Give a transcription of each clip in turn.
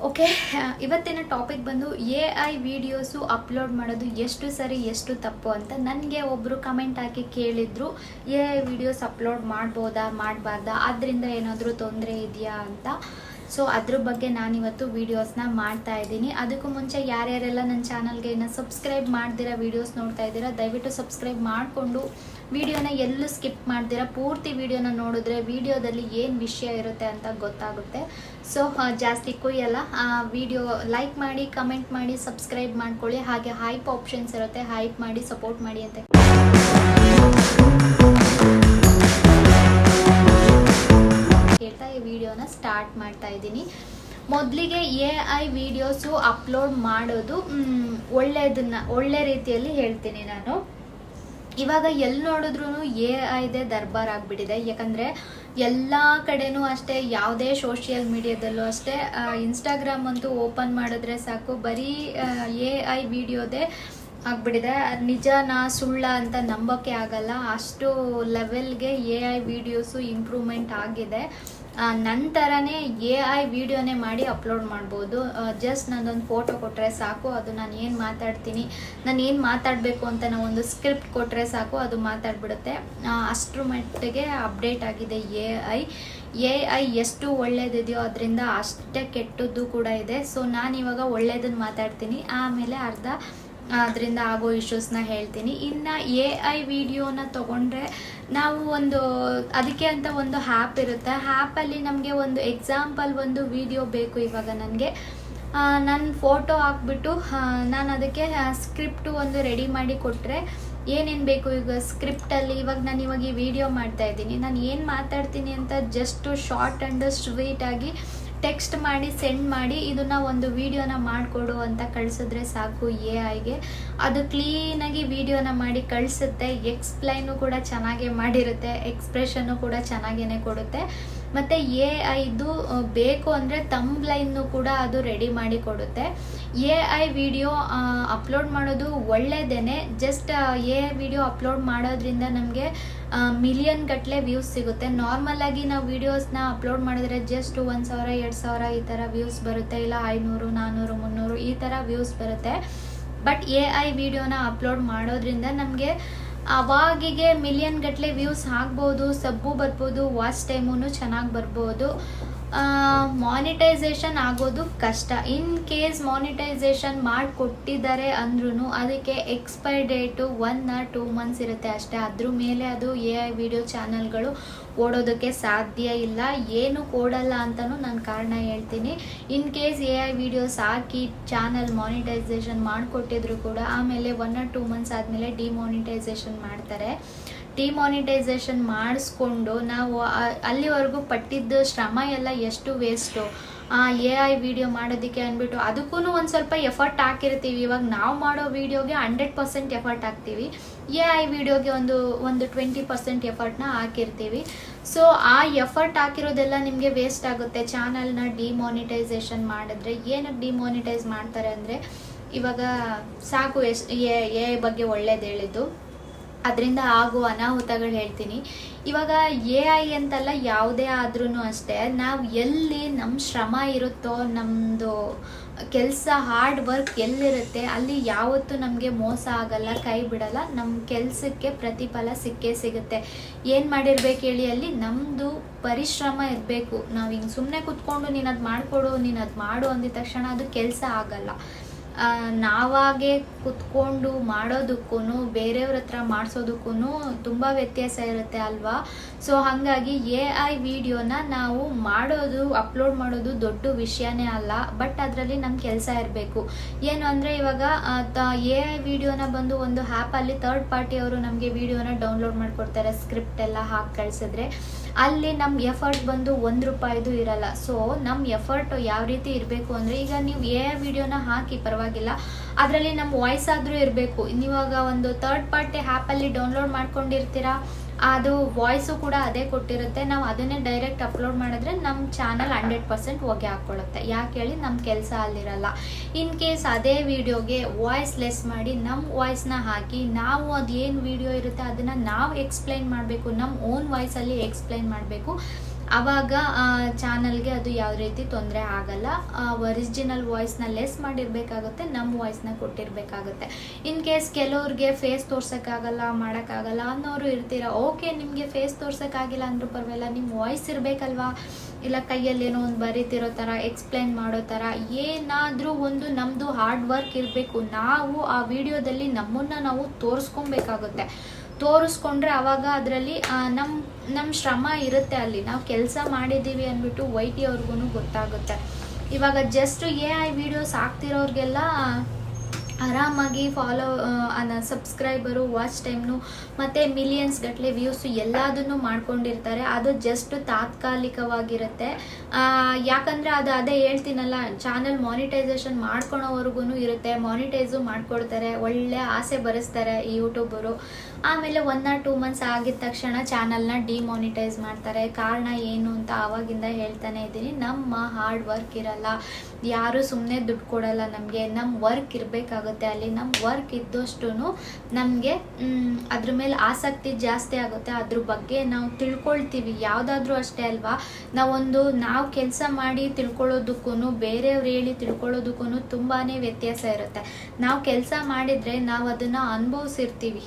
Okay, ಇವತ್ತಿನ topic ಬಂದು AI videos upload ಮಾಡೋದು ಎಷ್ಟು ಸರಿ ಎಷ್ಟು ತಪ್ಪು ಅಂತ. ನನಗೆ ಒಬ್ಬರು ಕಮೆಂಟ್ ಹಾಕಿ ಕೇಳಿದ್ರು, AI ವಿಡಿಯೋಸ್ ಅಪ್ಲೋಡ್ ಮಾಡ್ಬೋದಾ ಮಾಡಬಾರ್ದಾ, ಅದರಿಂದ ಏನಾದರೂ ತೊಂದರೆ ಇದೆಯಾ ಅಂತ. ಸೊ ಅದ್ರ ಬಗ್ಗೆ ನಾನಿವತ್ತು ವೀಡಿಯೋಸ್ನ ಮಾಡ್ತಾ ಇದ್ದೀನಿ. ಅದಕ್ಕೂ ಮುಂಚೆ ಯಾರ್ಯಾರೆಲ್ಲ ನನ್ನ ಚಾನಲ್ಗೆ ಇನ್ನು ಸಬ್ಸ್ಕ್ರೈಬ್ ಮಾಡ್ದಿರಾ ವೀಡಿಯೋಸ್ ನೋಡ್ತಾ ಇದ್ದೀರಾ, ದಯವಿಟ್ಟು ಸಬ್ಸ್ಕ್ರೈಬ್ ಮಾಡಿಕೊಂಡು ವಿಡಿಯೋನ ಎಲ್ಲೂ ಸ್ಕಿಪ್ ಮಾಡ್ದಿರಾ ಪೂರ್ತಿ ವಿಡಿಯೋನ ನೋಡಿದ್ರೆ ವಿಡಿಯೋದಲ್ಲಿ ಏನು ವಿಷಯ ಇರುತ್ತೆ ಅಂತ ಗೊತ್ತಾಗುತ್ತೆ. ಸೊ ಜಾಸ್ತಿ ಕುಯ್ಯಲ್ಲ, ವಿಡಿಯೋ ಲೈಕ್ ಮಾಡಿ, ಕಮೆಂಟ್ ಮಾಡಿ, ಸಬ್ಸ್ಕ್ರೈಬ್ ಮಾಡ್ಕೊಳ್ಳಿ. ಹಾಗೆ ಹೈಪ್ ಆಪ್ಷನ್ಸ್ ಇರುತ್ತೆ, ಹೈಪ್ ಮಾಡಿ ಸಪೋರ್ಟ್ ಮಾಡಿ ಅಂತ ಹೇಳ್ತಾ ಈ ವಿಡಿಯೋನ ಸ್ಟಾರ್ಟ್ ಮಾಡ್ತಾ ಇದ್ದೀನಿ. ಮೊದಲಿಗೆ AI ವಿಡಿಯೋಸು ಅಪ್ಲೋಡ್ ಮಾಡೋದು ಒಳ್ಳೆ ರೀತಿಯಲ್ಲಿ ಹೇಳ್ತೀನಿ ನಾನು. ಇವಾಗ ಎಲ್ಲಿ ನೋಡಿದ್ರು AIದೇ ದರ್ಬಾರ್ ಆಗಿಬಿಟ್ಟಿದೆ. ಯಾಕಂದರೆ ಎಲ್ಲ ಕಡೆನೂ ಅಷ್ಟೇ, ಯಾವುದೇ ಸೋಷಿಯಲ್ ಮೀಡಿಯಾದಲ್ಲೂ ಅಷ್ಟೇ, ಇನ್ಸ್ಟಾಗ್ರಾಮ್ ಅಂತೂ ಓಪನ್ ಮಾಡಿದ್ರೆ ಸಾಕು ಬರೀ AI ವಿಡಿಯೋದೇ ಆಗ್ಬಿಟ್ಟಿದೆ. ನಿಜನಾ ಸುಳ್ಳ ಅಂತ ನಂಬೋಕ್ಕೆ ಆಗಲ್ಲ, ಅಷ್ಟು ಲೆವೆಲ್ಗೆ AI ವಿಡಿಯೋಸು ಇಂಪ್ರೂವ್ಮೆಂಟ್ ಆಗಿದೆ. ನಂತರನೇ AI ವಿಡಿಯೋನೇ ಮಾಡಿ ಅಪ್ಲೋಡ್ ಮಾಡ್ಬೋದು. ಜಸ್ಟ್ ನಾನೊಂದು ಫೋಟೋ ಕೊಟ್ಟರೆ ಸಾಕು, ಅದು ನಾನು ಏನು ಮಾತಾಡ್ತೀನಿ, ನಾನು ಏನು ಮಾತಾಡಬೇಕು ಅಂತ ನಾವು ಒಂದು ಸ್ಕ್ರಿಪ್ಟ್ ಕೊಟ್ಟರೆ ಸಾಕು, ಅದು ಮಾತಾಡ್ಬಿಡುತ್ತೆ. ಅಷ್ಟರ ಮಟ್ಟಿಗೆ ಅಪ್ಡೇಟ್ ಆಗಿದೆ AI ಎಷ್ಟು ಒಳ್ಳೇದಿದೆಯೋ ಅದರಿಂದ ಅಷ್ಟೇ ಕೆಟ್ಟದ್ದು ಕೂಡ ಇದೆ. ಸೊ ನಾನಿವಾಗ ಒಳ್ಳೇದನ್ನು ಮಾತಾಡ್ತೀನಿ, ಆಮೇಲೆ ಅದರಿಂದ ಆಗೋ ಇಶ್ಯೂಸ್ನ ಹೇಳ್ತೀನಿ. ಇನ್ನು AI ವಿಡಿಯೋನ ತೊಗೊಂಡ್ರೆ ನಾವು ಅದಕ್ಕೆ ಅಂತ ಒಂದು ಆ್ಯಪ್ ಇರುತ್ತೆ. ಆ್ಯಪಲ್ಲಿ ನಮಗೆ ಒಂದು ಎಕ್ಸಾಂಪಲ್ ಒಂದು ವಿಡಿಯೋ ಬೇಕು. ಇವಾಗ ನನಗೆ ನನ್ನ ಫೋಟೋ ಹಾಕ್ಬಿಟ್ಟು ನಾನು ಅದಕ್ಕೆ ಸ್ಕ್ರಿಪ್ಟು ಒಂದು ರೆಡಿ ಮಾಡಿ ಕೊಟ್ಟರೆ ಏನೇನು ಬೇಕು. ಈಗ ಸ್ಕ್ರಿಪ್ಟಲ್ಲಿ ಇವಾಗ ಈ ವಿಡಿಯೋ ಮಾಡ್ತಾ ಇದ್ದೀನಿ, ನಾನು ಏನು ಮಾತಾಡ್ತೀನಿ ಅಂತ ಜಸ್ಟು ಶಾರ್ಟ್ ಆ್ಯಂಡ್ ಸ್ವೀಟಾಗಿ ಟೆಕ್ಸ್ಟ್ ಮಾಡಿ ಸೆಂಡ್ ಮಾಡಿ ಇದನ್ನು ಒಂದು ವಿಡಿಯೋನ ಮಾಡಿಕೊಡು ಅಂತ ಕಳಿಸಿದ್ರೆ ಸಾಕು AIಗೆ. ಅದು ಕ್ಲೀನಾಗಿ ವಿಡಿಯೋನ ಮಾಡಿ ಕಳಿಸುತ್ತೆ. ಎಕ್ಸ್ಪ್ಲೈನು ಕೂಡ ಚೆನ್ನಾಗೇ ಮಾಡಿರುತ್ತೆ, ಎಕ್ಸ್ಪ್ರೆಷನ್ನು ಕೂಡ ಚೆನ್ನಾಗೇ ಕೊಡುತ್ತೆ. ಮತ್ತು AIದು ಬೇಕು ಅಂದರೆ ತಂಬ್ಲೈನ್ನು ಕೂಡ ಅದು ರೆಡಿ ಮಾಡಿ ಕೊಡುತ್ತೆ. AI ವಿಡಿಯೋ ಅಪ್ಲೋಡ್ ಮಾಡೋದು ಒಳ್ಳೆಯದೇ. ಜಸ್ಟ್ AI ವಿಡಿಯೋ ಅಪ್ಲೋಡ್ ಮಾಡೋದ್ರಿಂದ ನಮಗೆ ಮಿಲಿಯನ್ ಗಟ್ಟಲೆ ವ್ಯೂಸ್ ಸಿಗುತ್ತೆ. ನಾರ್ಮಲಾಗಿ ನಾವು ವೀಡಿಯೋಸ್ನ ಅಪ್ಲೋಡ್ ಮಾಡಿದ್ರೆ ಜಸ್ಟ್ 1,000 2,000 ಈ ಥರ ವ್ಯೂಸ್ ಬರುತ್ತೆ, ಇಲ್ಲ 500 400 300 ಈ ಥರ ವ್ಯೂಸ್ ಬರುತ್ತೆ. ಬಟ್ AI ವಿಡಿಯೋನ ಅಪ್ಲೋಡ್ ಮಾಡೋದ್ರಿಂದ ನಮಗೆ ಅವಾಗಿಗೆ ಮಿಲಿಯನ್ ಗಟ್ಟಲೆ ವ್ಯೂಸ್ ಆಗ್ಬೋದು, ಸಬ್ಬು ಬರ್ಬೋದು, ವಾಚ್ ಟೈಮೂ ಚೆನ್ನಾಗಿ ಬರ್ಬೋದು. ಮಾನಿಟೈಸೇಷನ್ ಆಗೋದು ಕಷ್ಟ. ಇನ್ ಕೇಸ್ ಮಾನಿಟೈಸೇಷನ್ ಮಾಡಿಕೊಟ್ಟಿದ್ದಾರೆ ಅಂದ್ರೂ ಅದಕ್ಕೆ ಎಕ್ಸ್ಪೈರ್ ಡೇಟು 1 or 2 months ಇರುತ್ತೆ ಅಷ್ಟೇ. ಅದ್ರ ಮೇಲೆ ಅದು AI ವಿಡಿಯೋ ಚಾನಲ್ಗಳು ಓಡೋದಕ್ಕೆ ಸಾಧ್ಯ ಇಲ್ಲ. ಏನು ಕೊಡಲ್ಲ ಅಂತಲೂ ನಾನು ಕಾರಣ ಹೇಳ್ತೀನಿ. ಇನ್ ಕೇಸ್ AI ವಿಡಿಯೋಸ್ ಹಾಕಿ ಚಾನಲ್ ಮಾನಿಟೈಸೇಷನ್ ಮಾಡಿಕೊಟ್ಟಿದ್ರು ಕೂಡ ಆಮೇಲೆ 1 or 2 months ಆದಮೇಲೆ ಡಿಮಾನಿಟೈಸೇಷನ್ ಮಾಡ್ತಾರೆ. ಡಿಮಾನಿಟೈಸೇಷನ್ ಮಾಡಿಸ್ಕೊಂಡು ನಾವು ಅಲ್ಲಿವರೆಗೂ ಪಟ್ಟಿದ್ದು ಶ್ರಮ ಎಲ್ಲ ಎಷ್ಟು ವೇಸ್ಟು. AI ವಿಡಿಯೋ ಮಾಡೋದಕ್ಕೆ ಅಂದ್ಬಿಟ್ಟು ಅದಕ್ಕೂ ಒಂದು ಸ್ವಲ್ಪ ಎಫರ್ಟ್ ಹಾಕಿರ್ತೀವಿ. ಇವಾಗ ನಾವು ಮಾಡೋ ವಿಡಿಯೋಗೆ 100% ಎಫರ್ಟ್ ಹಾಕ್ತೀವಿ, AI ವಿಡಿಯೋಗೆ ಒಂದು 20% ಎಫರ್ಟ್ನ ಹಾಕಿರ್ತೀವಿ. ಸೊ ಆ ಎಫರ್ಟ್ ಹಾಕಿರೋದೆಲ್ಲ ನಿಮಗೆ ವೇಸ್ಟ್ ಆಗುತ್ತೆ. ಚಾನಲ್ನ ಡಿಮಾನಿಟೈಸೇಷನ್ ಮಾಡಿದ್ರೆ ಏನಕ್ಕೆ ಡಿಮಾನಿಟೈಸ್ ಮಾಡ್ತಾರೆ ಅಂದರೆ, ಇವಾಗ ಸಾಕು AI ಬಗ್ಗೆ ಒಳ್ಳೇದು ಹೇಳಿದ್ದು, ಅದರಿಂದ ಆಗುವ ಅನಾಹುತಗಳು ಹೇಳ್ತೀನಿ. ಇವಾಗ AI ಅಂತಲ್ಲ, ಯಾವುದೇ ಆದ್ರೂ ಅಷ್ಟೇ, ನಾವು ಎಲ್ಲಿ ನಮ್ಮ ಶ್ರಮ ಇರುತ್ತೋ, ನಮ್ಮದು ಕೆಲಸ ಹಾರ್ಡ್ ವರ್ಕ್ ಎಲ್ಲಿರುತ್ತೆ ಅಲ್ಲಿ ಯಾವತ್ತೂ ನಮಗೆ ಮೋಸ ಆಗಲ್ಲ, ಕೈ ಬಿಡಲ್ಲ. ನಮ್ಮ ಕೆಲಸಕ್ಕೆ ಪ್ರತಿಫಲ ಸಿಕ್ಕೇ ಸಿಗುತ್ತೆ. ಏನು ಮಾಡಿರ್ಬೇಕು ಹೇಳಿ, ಅಲ್ಲಿ ನಮ್ಮದು ಪರಿಶ್ರಮ ಇರಬೇಕು. ನಾವು ಹಿಂಗೆ ಸುಮ್ಮನೆ ಕೂತ್ಕೊಂಡು ನೀನು ಅದು ಮಾಡಿಕೊಡು, ನೀನು ಅದು ಮಾಡು ಅಂದಿದ ತಕ್ಷಣ ಅದು ಕೆಲಸ ಆಗಲ್ಲ. ನಾವಾಗೆ ಕುತ್ಕೊಂಡು ಮಾಡೋದಕ್ಕೂ ಬೇರೆಯವ್ರ ಹತ್ರ ಮಾಡಿಸೋದಕ್ಕೂ ತುಂಬ ವ್ಯತ್ಯಾಸ ಇರುತ್ತೆ ಅಲ್ವಾ. ಸೊ ಹಾಗಾಗಿ AI ವಿಡಿಯೋನ ನಾವು ಅಪ್ಲೋಡ್ ಮಾಡೋದು ದೊಡ್ಡ ವಿಷಯನೇ ಅಲ್ಲ. ಬಟ್ ಅದರಲ್ಲಿ ನಮ್ಮ ಕೆಲಸ ಇರಬೇಕು. ಏನು ಅಂದರೆ, ಇವಾಗ AI ವಿಡಿಯೋನ ಬಂದು ಒಂದು ಆ್ಯಪಲ್ಲಿ ಥರ್ಡ್ ಪಾರ್ಟಿಯವರು ನಮಗೆ ವಿಡಿಯೋನ ಡೌನ್ಲೋಡ್ ಮಾಡಿಕೊಡ್ತಾರೆ. ಸ್ಕ್ರಿಪ್ಟ್ ಎಲ್ಲ ಹಾಕಿ ಕಳಿಸಿದ್ರೆ ಅಲ್ಲಿ ನಮ್ಮ ಎಫರ್ಟ್ ಬಂದು ₹1 ಇರಲ್ಲ. ಸೊ ನಮ್ಮ ಎಫರ್ಟ್ ಯಾವ ರೀತಿ ಇರಬೇಕು ಅಂದರೆ, ಈಗ ನೀವು AI ವಿಡಿಯೋನ ಹಾಕಿ ಪರವಾಗಿಲ್ಲ, ಅದರಲ್ಲಿ ನಮ್ಮ ವಾಯ್ಸ್ ಆದರೂ ಇರಬೇಕು. ನೀವಾಗ ಒಂದು ಥರ್ಡ್ ಪಾರ್ಟಿ ಆ್ಯಪಲ್ಲಿ ಡೌನ್ಲೋಡ್ ಮಾಡ್ಕೊಂಡಿರ್ತೀರಾ, ಅದು ವಾಯ್ಸು ಕೂಡ ಅದೇ ಕೊಟ್ಟಿರುತ್ತೆ. ನಾವು ಅದನ್ನೇ ಡೈರೆಕ್ಟ್ ಅಪ್ಲೋಡ್ ಮಾಡಿದ್ರೆ ನಮ್ಮ ಚಾನಲ್ 100% ಹೊಗೆ ಹಾಕ್ಕೊಳ್ಳುತ್ತೆ. ಯಾಕೆ ಹೇಳಿ, ನಮ್ಮ ಕೆಲಸ ಅಲ್ಲಿರಲ್ಲ. ಇನ್ ಕೇಸ್ ಅದೇ ವಿಡಿಯೋಗೆ ವಾಯ್ಸ್ ಲೆಸ್ ಮಾಡಿ ನಮ್ಮ ವಾಯ್ಸ್ನ ಹಾಕಿ ನಾವು ಅದೇನು ವಿಡಿಯೋ ಇರುತ್ತೆ ಅದನ್ನು ನಾವು ಎಕ್ಸ್ಪ್ಲೈನ್ ಮಾಡಬೇಕು, ನಮ್ಮ ಓನ್ ವಾಯ್ಸಲ್ಲಿ ಎಕ್ಸ್ಪ್ಲೈನ್ ಮಾಡಬೇಕು. ಆವಾಗ ಚಾನಲ್ಗೆ ಅದು ಯಾವ ರೀತಿ ತೊಂದರೆ ಆಗಲ್ಲ. ಒರಿಜಿನಲ್ ವಾಯ್ಸ್ನ ಲೆಸ್ ಮಾಡಿರಬೇಕಾಗುತ್ತೆ, ನಮ್ಮ ವಾಯ್ಸ್ನ ಕೊಟ್ಟಿರಬೇಕಾಗುತ್ತೆ. ಇನ್ ಕೇಸ್ ಕೆಲವ್ರಿಗೆ ಫೇಸ್ ತೋರ್ಸೋಕ್ಕಾಗಲ್ಲ, ಮಾಡೋಕ್ಕಾಗಲ್ಲ ಅನ್ನೋರು ಇರ್ತೀರ. ಓಕೆ, ನಿಮಗೆ ಫೇಸ್ ತೋರ್ಸೋಕ್ಕಾಗಿಲ್ಲ ಅಂದ್ರೂ ಪರವಾಗಿಲ್ಲ, ನಿಮ್ಮ ವಾಯ್ಸ್ ಇರಬೇಕಲ್ವಾ, ಇಲ್ಲ ಕೈಯಲ್ಲಿ ಏನೋ ಒಂದು ಬರೀತಿರೋ ಥರ, ಎಕ್ಸ್ಪ್ಲೈನ್ ಮಾಡೋ ಥರ ಏನಾದರೂ ಒಂದು ನಮ್ಮದು ಹಾರ್ಡ್ ವರ್ಕ್ ಇರಬೇಕು. ನಾವು ಆ ವಿಡಿಯೋದಲ್ಲಿ ನಮ್ಮನ್ನು ನಾವು ತೋರಿಸ್ಕೊಬೇಕಾಗುತ್ತೆ. ತೋರಿಸ್ಕೊಂಡ್ರೆ ಆವಾಗ ಅದರಲ್ಲಿ ನಮ್ಮ ಶ್ರಮ ಇರುತ್ತೆ, ಅಲ್ಲಿ ನಾವು ಕೆಲಸ ಮಾಡಿದ್ದೀವಿ ಅಂದ್ಬಿಟ್ಟು YT ಅವ್ರಿಗೂ ಗೊತ್ತಾಗುತ್ತೆ. ಇವಾಗ ಜಸ್ಟ್ AI ವಿಡಿಯೋಸ್ ಆಗ್ತಿರೋರಿಗೆಲ್ಲ ಆರಾಮಾಗಿ ಸಬ್ಸ್ಕ್ರೈಬರು, ವಾಚ್ ಟೈಮ್ನು ಮತ್ತು ಮಿಲಿಯನ್ಸ್ ಗಟ್ಟಲೆ ವ್ಯೂಸು ಎಲ್ಲದನ್ನು ಮಾಡ್ಕೊಂಡಿರ್ತಾರೆ. ಅದು ಜಸ್ಟ್ ತಾತ್ಕಾಲಿಕವಾಗಿರುತ್ತೆ. ಯಾಕಂದರೆ ಅದೇ ಹೇಳ್ತೀನಲ್ಲ, ಚಾನಲ್ ಮಾನಿಟೈಸೇಷನ್ ಮಾಡ್ಕೊಳೋವರೆಗೂ ಇರುತ್ತೆ. ಮಾನಿಟೈಸು ಮಾಡ್ಕೊಡ್ತಾರೆ, ಒಳ್ಳೆ ಆಸೆ ಬರೆಸ್ತಾರೆ ಈ ಯೂಟ್ಯೂಬರು. ಆಮೇಲೆ 1 or 2 months ಆಗಿದ ತಕ್ಷಣ ಚಾನಲ್ನ ಡಿಮಾನಿಟೈಸ್ ಮಾಡ್ತಾರೆ. ಕಾರಣ ಏನು ಅಂತ ಆವಾಗಿಂದ ಹೇಳ್ತಾನೆ ಇದ್ದೀನಿ. ನಮ್ಮ ಹಾರ್ಡ್ ವರ್ಕ್ ಇರಲ್ಲ, ಯಾರು ಸುಮ್ಮನೆ ದುಡ್ಡು ಕೊಡಲ್ಲ ನಮಗೆ. ನಮ್ಮ ವರ್ಕ್ ಇರಬೇಕಾಗುತ್ತೆ, ಅಲ್ಲಿ ನಮ್ಮ ವರ್ಕ್ ಇದ್ದಷ್ಟು ನಮಗೆ ಅದ್ರ ಮೇಲೆ ಆಸಕ್ತಿ ಜಾಸ್ತಿ ಆಗುತ್ತೆ. ಅದ್ರ ಬಗ್ಗೆ ನಾವು ತಿಳ್ಕೊಳ್ತೀವಿ. ಯಾವುದಾದ್ರೂ ಅಷ್ಟೇ ಅಲ್ವಾ, ನಾವು ಕೆಲಸ ಮಾಡಿ ತಿಳ್ಕೊಳ್ಳೋದಕ್ಕೂ ಬೇರೆಯವ್ರು ಹೇಳಿ ತಿಳ್ಕೊಳ್ಳೋದಕ್ಕೂ ತುಂಬಾ ವ್ಯತ್ಯಾಸ ಇರುತ್ತೆ. ನಾವು ಕೆಲಸ ಮಾಡಿದರೆ ನಾವು ಅದನ್ನು ಅನುಭವಿಸಿರ್ತೀವಿ.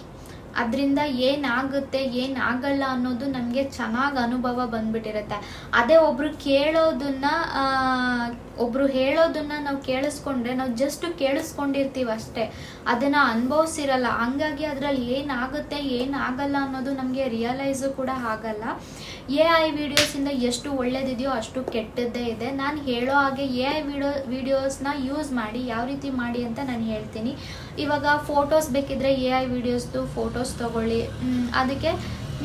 ಅದರಿಂದ ಏನಾಗುತ್ತೆ ಏನಾಗಲ್ಲ ಅನ್ನೋದು ನಮಗೆ ಚೆನ್ನಾಗಿ ಅನುಭವ ಬಂದ್ಬಿಟ್ಟಿರುತ್ತೆ. ಅದೇ ಒಬ್ರು ಹೇಳೋದನ್ನ ನಾವು ಕೇಳಿಸ್ಕೊಂಡ್ರೆ ನಾವು ಜಸ್ಟ್ ಕೇಳಿಸ್ಕೊಂಡಿರ್ತೀವಿ ಅಷ್ಟೇ, ಅದನ್ನು ಅನುಭವಿಸಿರಲ್ಲ. ಹಂಗಾಗಿ ಅದರಲ್ಲಿ ಏನಾಗುತ್ತೆ ಏನಾಗಲ್ಲ ಅನ್ನೋದು ನಮಗೆ ರಿಯಲೈಸು ಕೂಡ ಆಗಲ್ಲ. AI ವಿಡಿಯೋಸಿಂದ ಎಷ್ಟು ಒಳ್ಳೇದಿದೆಯೋ ಅಷ್ಟು ಕೆಟ್ಟದ್ದೇ ಇದೆ. ನಾನು ಹೇಳೋ ಹಾಗೆ AI ವಿಡಿಯೋಸ್ನ ಯೂಸ್ ಮಾಡಿ, ಯಾವ ರೀತಿ ಮಾಡಿ ಅಂತ ನಾನು ಹೇಳ್ತೀನಿ. ಇವಾಗ ಫೋಟೋಸ್ ಬೇಕಿದ್ರೆ AI ವಿಡಿಯೋಸ್ದು ಫೋಟೋಸ್ ತಗೊಳ್ಳಿ, ಅದಕ್ಕೆ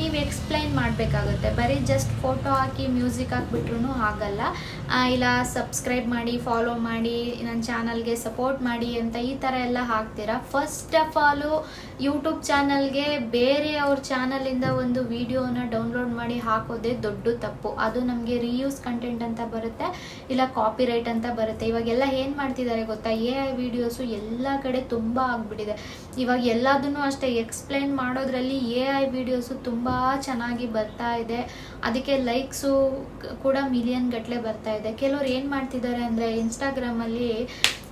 ನೀವು ಎಕ್ಸ್ಪ್ಲೈನ್ ಮಾಡಬೇಕಾಗುತ್ತೆ. ಬರೀ ಜಸ್ಟ್ ಫೋಟೋ ಹಾಕಿ ಮ್ಯೂಸಿಕ್ ಹಾಕ್ಬಿಟ್ರೂ ಆಗಲ್ಲ. ಇಲ್ಲ ಸಬ್ಸ್ಕ್ರೈಬ್ ಮಾಡಿ, ಫಾಲೋ ಮಾಡಿ, ನನ್ನ ಚಾನಲ್ಗೆ ಸಪೋರ್ಟ್ ಮಾಡಿ ಅಂತ ಈ ಥರ ಎಲ್ಲ ಹಾಕ್ತೀರಾ. ಫಸ್ಟ್ ಆಫ್ ಆಲು ಯೂಟ್ಯೂಬ್ ಚಾನಲ್ಗೆ ಬೇರೆಯವ್ರ ಚಾನಲಿಂದ ಒಂದು ವಿಡಿಯೋನ ಡೌನ್ಲೋಡ್ ಮಾಡಿ ಹಾಕೋದೇ ದೊಡ್ಡ ತಪ್ಪು. ಅದು ನಮಗೆ ರೀಯೂಸ್ ಕಂಟೆಂಟ್ ಅಂತ ಬರುತ್ತೆ, ಇಲ್ಲ ಕಾಪಿರೈಟ್ ಅಂತ ಬರುತ್ತೆ. ಇವಾಗೆಲ್ಲ ಏನು ಮಾಡ್ತಿದ್ದಾರೆ ಗೊತ್ತಾ, AI ವಿಡಿಯೋಸು ಎಲ್ಲ ಕಡೆ ತುಂಬ ಆಗಿಬಿಟ್ಟಿದೆ. ಇವಾಗ ಎಲ್ಲದನ್ನು ಅಷ್ಟೇ ಎಕ್ಸ್ಪ್ಲೈನ್ ಮಾಡೋದ್ರಲ್ಲಿ AI ವಿಡಿಯೋಸು ತುಂಬ ಚೆನ್ನಾಗಿ ಬರ್ತಾ ಇದೆ. ಅದಕ್ಕೆ ಲೈಕ್ಸು ಕೂಡ ಮಿಲಿಯನ್ ಗಟ್ಟಲೆ ಬರ್ತಾ ಇದೆ. ಕೆಲವ್ರು ಏನು ಮಾಡ್ತಿದ್ದಾರೆ ಅಂದರೆ, ಇನ್ಸ್ಟಾಗ್ರಾಮಲ್ಲಿ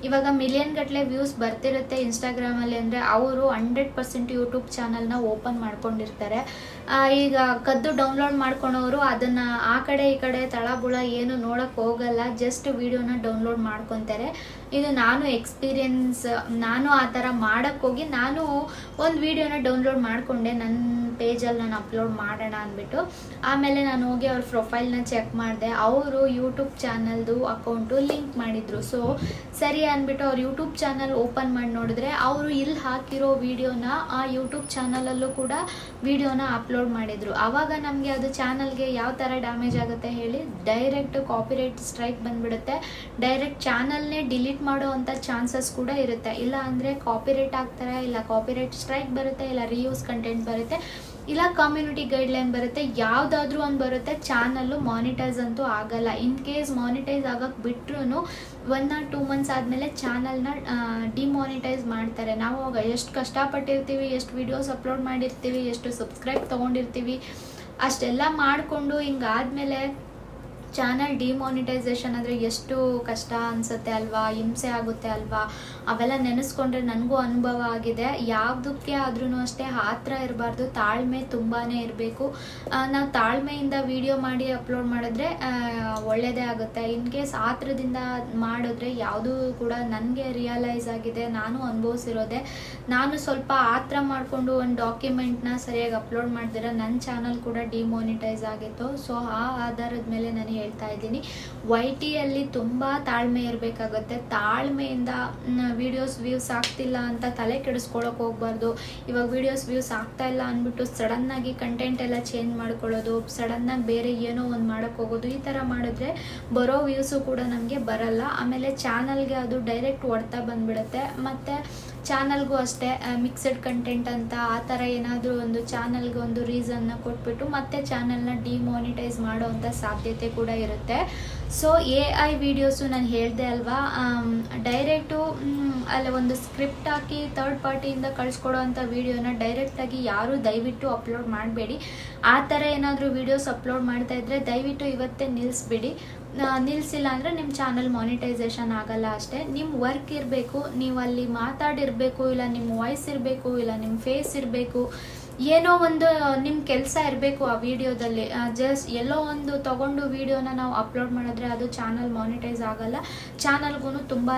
ಇವಾಗ ಮಿಲಿಯನ್ ಗಟ್ಟಲೆ ವ್ಯೂಸ್ ಬರ್ತಿರುತ್ತೆ ಇನ್ಸ್ಟಾಗ್ರಾಮಲ್ಲಿ. ಅಂದರೆ ಅವರು 100% ಯೂಟ್ಯೂಬ್ ಚಾನಲ್ನ ಓಪನ್ ಮಾಡ್ಕೊಂಡಿರ್ತಾರೆ. ಈಗ ಕದ್ದು ಡೌನ್ಲೋಡ್ ಮಾಡ್ಕೊಳೋರು ಅದನ್ನು ಆ ಕಡೆ ಈ ಕಡೆ ತಳಬುಳ ಏನು ನೋಡೋಕ್ಕೆ ಹೋಗಲ್ಲ, ಜಸ್ಟ್ ವಿಡಿಯೋನ ಡೌನ್ಲೋಡ್ ಮಾಡ್ಕೊತಾರೆ. ಇದು ನಾನು ಆ ಥರ ಮಾಡೋಕ್ಕೋಗಿ ನಾನು ಒಂದು ವಿಡಿಯೋನ ಡೌನ್ಲೋಡ್ ಮಾಡಿಕೊಂಡೆ. ನನ್ನ ಪೇಜಲ್ಲಿ ನಾನು ಅಪ್ಲೋಡ್ ಮಾಡೋಣ ಅಂದ್ಬಿಟ್ಟು ಆಮೇಲೆ ನಾನು ಹೋಗಿ ಅವ್ರ ಪ್ರೊಫೈಲ್ನ ಚೆಕ್ ಮಾಡಿದೆ. ಅವರು ಯೂಟ್ಯೂಬ್ ಚಾನಲ್ದು ಅಕೌಂಟು ಲಿಂಕ್ ಮಾಡಿದರು. ಸೊ ಸರಿ ಅಂದ್ಬಿಟ್ಟು ಅವ್ರು ಯೂಟ್ಯೂಬ್ ಚಾನಲ್ ಓಪನ್ ಮಾಡಿ ನೋಡಿದ್ರೆ ಅವರು ಇಲ್ಲಿ ಹಾಕಿರೋ ವಿಡಿಯೋನ ಆ ಯೂಟ್ಯೂಬ್ ಚಾನಲಲ್ಲೂ ಕೂಡ ವಿಡಿಯೋನ ಅಪ್ಲೋಡ್ ಮಾಡಿದರು. ಆವಾಗ ನಮಗೆ ಅದು ಚಾನಲ್ಗೆ ಯಾವ ಥರ ಡ್ಯಾಮೇಜ್ ಆಗುತ್ತೆ ಹೇಳಿ, ಡೈರೆಕ್ಟ್ ಕಾಪಿರೈಟ್ ಸ್ಟ್ರೈಕ್ ಬಂದುಬಿಡುತ್ತೆ. ಡೈರೆಕ್ಟ್ ಚಾನಲ್ನೇ ಡಿಲೀಟ್ ಮಾಡೋ ಅಂಥ ಚಾನ್ಸಸ್ ಕೂಡ ಇರುತ್ತೆ. ಇಲ್ಲ ಅಂದರೆ ಕಾಪಿರೈಟ್ ಆಗ್ತಾರೆ, ಇಲ್ಲ ಕಾಪಿರೈಟ್ ಸ್ಟ್ರೈಕ್ ಬರುತ್ತೆ, ಇಲ್ಲ ರೀಯೂಸ್ ಕಂಟೆಂಟ್ ಬರುತ್ತೆ, ಇಲ್ಲ ಕಮ್ಯುನಿಟಿ ಗೈಡ್ಲೈನ್ ಬರುತ್ತೆ. ಯಾವುದಾದ್ರೂ ಒಂದು ಬರುತ್ತೆ. ಚಾನಲ್ಲು ಮಾನಿಟೈಸ್ ಅಂತೂ ಆಗಲ್ಲ. ಇನ್ ಕೇಸ್ ಮಾನಿಟೈಸ್ ಆಗಕ್ಕೆ ಬಿಟ್ರೂ 1 or 2 months ಆದಮೇಲೆ ಚಾನಲ್ನ ಡಿಮಾನಿಟೈಸ್ ಮಾಡ್ತಾರೆ. ನಾವು ಅವಾಗ ಎಷ್ಟು ಕಷ್ಟಪಟ್ಟಿರ್ತೀವಿ, ಎಷ್ಟು ವೀಡಿಯೋಸ್ ಅಪ್ಲೋಡ್ ಮಾಡಿರ್ತೀವಿ, ಎಷ್ಟು ಸಬ್ಸ್ಕ್ರೈಬ್ ತೊಗೊಂಡಿರ್ತೀವಿ, ಅಷ್ಟೆಲ್ಲ ಮಾಡಿಕೊಂಡು ಹಿಂಗಾದ್ಮೇಲೆ ಚಾನಲ್ ಡಿಮಾನಿಟೈಸೇಷನ್ ಅಂದರೆ ಎಷ್ಟು ಕಷ್ಟ ಅನಿಸುತ್ತೆ ಅಲ್ವಾ, ಹಿಂಸೆ ಆಗುತ್ತೆ ಅಲ್ವಾ. ಅವೆಲ್ಲ ನೆನೆಸ್ಕೊಂಡ್ರೆ ನನಗೂ ಅನುಭವ ಆಗಿದೆ. ಯಾವುದಕ್ಕೆ ಆದ್ರೂ ಅಷ್ಟೇ ಆತ್ರ ಇರಬಾರ್ದು, ತಾಳ್ಮೆ ತುಂಬಾ ಇರಬೇಕು. ನಾವು ತಾಳ್ಮೆಯಿಂದ ವಿಡಿಯೋ ಮಾಡಿ ಅಪ್ಲೋಡ್ ಮಾಡಿದ್ರೆ ಒಳ್ಳೆಯದೇ ಆಗುತ್ತೆ. ಇನ್ ಕೇಸ್ ಆತ್ರದಿಂದ ಮಾಡಿದ್ರೆ ಯಾವುದೂ ಕೂಡ ನನಗೆ ರಿಯಲೈಸ್ ಆಗಿದೆ, ನಾನು ಅನುಭವಿಸಿರೋದೆ. ನಾನು ಸ್ವಲ್ಪ ಆತ್ರ ಮಾಡಿಕೊಂಡು ಒಂದು ಡಾಕ್ಯುಮೆಂಟ್ನ ಸರಿಯಾಗಿ ಅಪ್ಲೋಡ್ ಮಾಡಿದ್ರೆ ನನ್ನ ಚಾನಲ್ ಕೂಡ ಡಿಮಾನಿಟೈಸ್ ಆಗಿತ್ತು. ಸೊ ಆ ಆಧಾರದ ಮೇಲೆ ನಾನು ಹೇಳ್ತಾ ಇದ್ದೀನಿ, YTಯಲ್ಲಿ ತುಂಬ ತಾಳ್ಮೆ ಇರಬೇಕಾಗುತ್ತೆ. ತಾಳ್ಮೆಯಿಂದ ವಿಡಿಯೋಸ್ ವ್ಯೂಸ್ ಆಗ್ತಿಲ್ಲ ಅಂತ ತಲೆ ಕೆಡಿಸ್ಕೊಳ್ಳೋಕೆ ಹೋಗ್ಬಾರ್ದು. ಇವಾಗ ವಿಡಿಯೋಸ್ ವ್ಯೂಸ್ ಆಗ್ತಾ ಇಲ್ಲ ಅಂದ್ಬಿಟ್ಟು ಸಡನ್ನಾಗಿ ಕಂಟೆಂಟ್ ಎಲ್ಲ ಚೇಂಜ್ ಮಾಡ್ಕೊಳ್ಳೋದು, ಸಡನ್ನಾಗಿ ಬೇರೆ ಏನೋ ಒಂದು ಮಾಡೋಕ್ಕೆ ಹೋಗೋದು, ಈ ಥರ ಮಾಡಿದ್ರೆ ಬರೋ ವ್ಯೂಸು ಕೂಡ ನಮಗೆ ಬರಲ್ಲ. ಆಮೇಲೆ ಚಾನಲ್ಗೆ ಅದು ಡೈರೆಕ್ಟ್ ಹೊಡ್ತಾ ಬಂದುಬಿಡುತ್ತೆ. ಮತ್ತು ಚಾನಲ್ಗೂ ಅಷ್ಟೇ ಮಿಕ್ಸಡ್ ಕಂಟೆಂಟ್ ಅಂತ ಆ ಥರ ಏನಾದರೂ ಒಂದು ಚಾನಲ್ಗೆ ಒಂದು ರೀಸನ್ನ ಕೊಟ್ಬಿಟ್ಟು ಮತ್ತೆ ಚಾನಲ್ನ ಡಿಮಾನಿಟೈಸ್ ಮಾಡೋ ಅಂಥ ಸಾಧ್ಯತೆ ಕೂಡ ಇರುತ್ತೆ. ಸೊ AI ವಿಡಿಯೋಸು ನಾನು ಹೇಳಿದೆ ಅಲ್ವಾ, ಡೈರೆಕ್ಟು ಅಲ್ಲಿ ಒಂದು ಸ್ಕ್ರಿಪ್ಟ್ ಹಾಕಿ ಥರ್ಡ್ ಪಾರ್ಟಿಯಿಂದ ಕಳಿಸ್ಕೊಡೋ ಅಂಥ ವೀಡಿಯೋನ ಡೈರೆಕ್ಟಾಗಿ ಯಾರೂ ದಯವಿಟ್ಟು ಅಪ್ಲೋಡ್ ಮಾಡಬೇಡಿ. ಆ ಥರ ಏನಾದರೂ ವೀಡಿಯೋಸ್ ಅಪ್ಲೋಡ್ ಮಾಡ್ತಾ ಇದ್ದರೆ ದಯವಿಟ್ಟು ಇವತ್ತೇ ನಿಲ್ಲಿಸ್ಬಿಡಿ. ನಿಲ್ಲಿಸಿಲ್ಲ ಅಂದರೆ ನಿಮ್ಮ ಚಾನಲ್ ಮಾನಿಟೈಸೇಷನ್ ಆಗಲ್ಲ ಅಷ್ಟೇ. ನಿಮ್ಮ ವರ್ಕ್ ಇರಬೇಕು, ನೀವು ಅಲ್ಲಿ ಮಾತಾಡಿರಬೇಕು, ಇಲ್ಲ ನಿಮ್ಮ ವಾಯ್ಸ್ ಇರಬೇಕು, ಇಲ್ಲ ನಿಮ್ಮ ಫೇಸ್ ಇರಬೇಕು, ಏನೋ ಒಂದು ನಿಮ್ಮ ಕೆಲಸ ಇರಬೇಕು ಆ ವಿಡಿಯೋದಲ್ಲಿ. ಜಸ್ಟ್ ಎಲ್ಲೋ ಒಂದು ತೊಗೊಂಡು ವಿಡಿಯೋನ ನಾವು ಅಪ್ಲೋಡ್ ಮಾಡಿದ್ರೆ ಅದು ಚಾನಲ್ ಮಾನಿಟೈಸ್ ಆಗಲ್ಲ, ಚಾನಲ್ಗೂ ತುಂಬಾ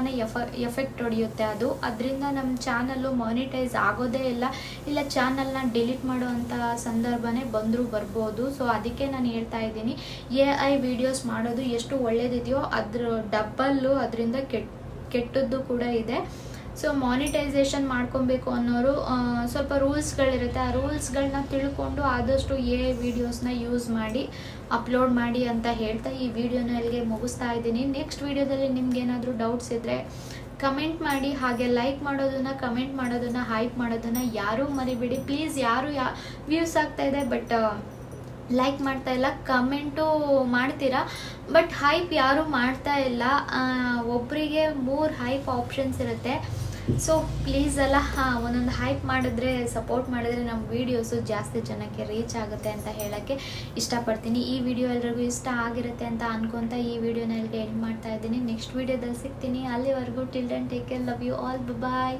ಎಫೆಕ್ಟ್ ಹೊಡೆಯುತ್ತೆ ಅದು. ಅದರಿಂದ ನಮ್ಮ ಚಾನಲ್ಲು ಮಾನಿಟೈಸ್ ಆಗೋದೇ ಇಲ್ಲ ಚಾನಲ್ನ ಡಿಲೀಟ್ ಮಾಡುವಂಥ ಸಂದರ್ಭನೇ ಬಂದರೂ ಬರ್ಬೋದು. ಸೊ ಅದಕ್ಕೆ ನಾನು ಹೇಳ್ತಾ ಇದ್ದೀನಿ, AI ವಿಡಿಯೋಸ್ ಮಾಡೋದು ಎಷ್ಟು ಒಳ್ಳೇದಿದೆಯೋ ಅದ್ರ ಡಬ್ಬಲ್ಲು ಅದರಿಂದ ಕೆಟ್ಟದ್ದು ಕೂಡ ಇದೆ. ಸೊ ಮಾನಿಟೈಸೇಷನ್ ಮಾಡ್ಕೊಬೇಕು ಅನ್ನೋರು ಸ್ವಲ್ಪ ರೂಲ್ಸ್ಗಳಿರುತ್ತೆ, ಆ ರೂಲ್ಸ್ಗಳನ್ನ ತಿಳ್ಕೊಂಡು ಆದಷ್ಟು AI ವಿಡಿಯೋಸ್ನ ಯೂಸ್ ಮಾಡಿ ಅಪ್ಲೋಡ್ ಮಾಡಿ ಅಂತ ಹೇಳ್ತಾ ಈ ವಿಡಿಯೋನ ಇಲ್ಲಿಗೆ ಮುಗಿಸ್ತಾ ಇದ್ದೀನಿ. ನೆಕ್ಸ್ಟ್ ವಿಡಿಯೋದಲ್ಲಿ ನಿಮ್ಗೇನಾದರೂ ಡೌಟ್ಸ್ ಇದ್ದರೆ ಕಮೆಂಟ್ ಮಾಡಿ, ಹಾಗೆ ಲೈಕ್ ಮಾಡೋದನ್ನು, ಕಮೆಂಟ್ ಮಾಡೋದನ್ನು, ಹೈಪ್ ಮಾಡೋದನ್ನು ಯಾರೂ ಮರಿಬೇಡಿ ಪ್ಲೀಸ್. ಯಾರು ವ್ಯೂಸ್ ಆಗ್ತಾ ಇದೆ ಬಟ್ ಲೈಕ್ ಮಾಡ್ತಾ ಇಲ್ಲ, ಕಮೆಂಟು ಮಾಡ್ತೀರಾ ಬಟ್ ಹೈಪ್ ಯಾರೂ ಮಾಡ್ತಾ ಇಲ್ಲ. ಒಬ್ಬರಿಗೆ 3 ಹೈಪ್ ಆಪ್ಷನ್ಸ್ ಇರುತ್ತೆ. ಸೊ ಪ್ಲೀಸ್ ಅಲ್ಲ, ಒಂದೊಂದು ಹೈಪ್ ಮಾಡಿದ್ರೆ, ಸಪೋರ್ಟ್ ಮಾಡಿದ್ರೆ ನಮ್ಮ ವೀಡಿಯೋಸು ಜಾಸ್ತಿ ಜನಕ್ಕೆ ರೀಚ್ ಆಗುತ್ತೆ ಅಂತ ಹೇಳೋಕ್ಕೆ ಇಷ್ಟಪಡ್ತೀನಿ. ಈ ವಿಡಿಯೋ ಎಲ್ರಿಗೂ ಇಷ್ಟ ಆಗಿರುತ್ತೆ ಅಂತ ಅನ್ಕೊತ ಈ ವಿಡಿಯೋನ ಎಲ್ಲಿಗೆ ಎಂಡ್ ಮಾಡ್ತಾ ಇದ್ದೀನಿ. ನೆಕ್ಸ್ಟ್ ವಿಡಿಯೋದಲ್ಲಿ ಸಿಗ್ತೀನಿ. ಅಲ್ಲಿವರೆಗೂ till then take care, love you all, bye.